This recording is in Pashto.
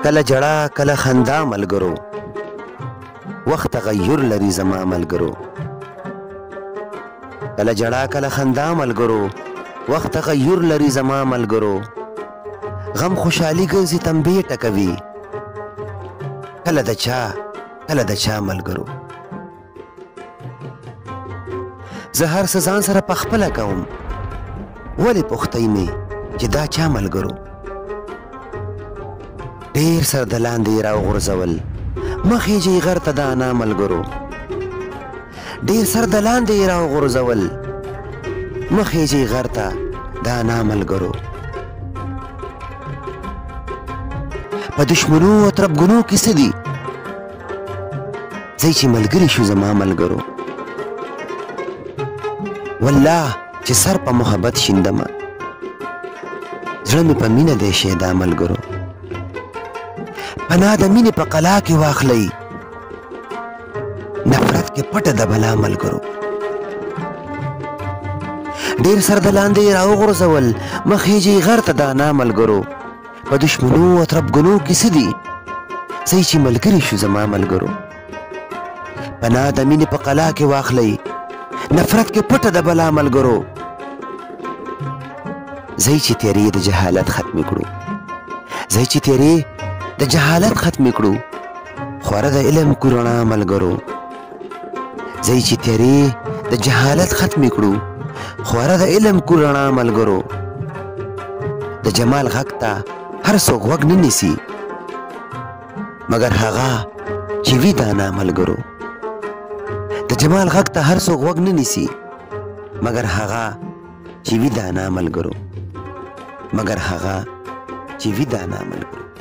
کله جړه کله خندا ملګرو وخت تغیر لري زما ملګرو کله جړه کله خندا ملګرو وخت تغیر لري زما ملګرو غم خوشحالي ګرځي تنبیه ټکوي کله د چا ملګرو زه هر څه ځان سره پخپله کوم ولې پوښتئ مې چې دا چا ملګرو ډېر سر د لاندې یې راوغورځول مخ یې جئ غر ته د انا ملګرو ډېر سر د لاندې یې راوغورځول مخ یې جئ غر ته د انا ملګرو په دشمنو او تربګنو کې څه دي ځئ چې ملګري شو زما ملګرو والله چې سر په محبت شیندمه زړه مې په مینه دی شیدا ملګرو پناه د مینې په قلا کې واخلئ نفرت کې پټه د بلا ملګرو ډېر سر د لاندې یې راوغورځول مخ یې جئ غر ته د انا ملګرو په دشمنو او تربګنو کې څه دي ځئ چې ملګري شو زما ملګرو پناه د مینې په قلا کې واخلئ نفرت کې پټه د بلا ملګرو ځئ چې تیارې د جهالت ختمې کړو ځئ چې تیارې د جهالت ختمې کړو خوره د علم کو رڼا ملګرو ځئ چې تیارې د جهالت ختمې کړو خوره د علم کو رڼا ملګرو د جمال غږ ته هر څوک غوږ نه نیسي مګر هغه چې وي دانا ملګرو د جمال غږ ته هر څوک غوږ نه نیسي مګر هغه چې وي دانا ملګرو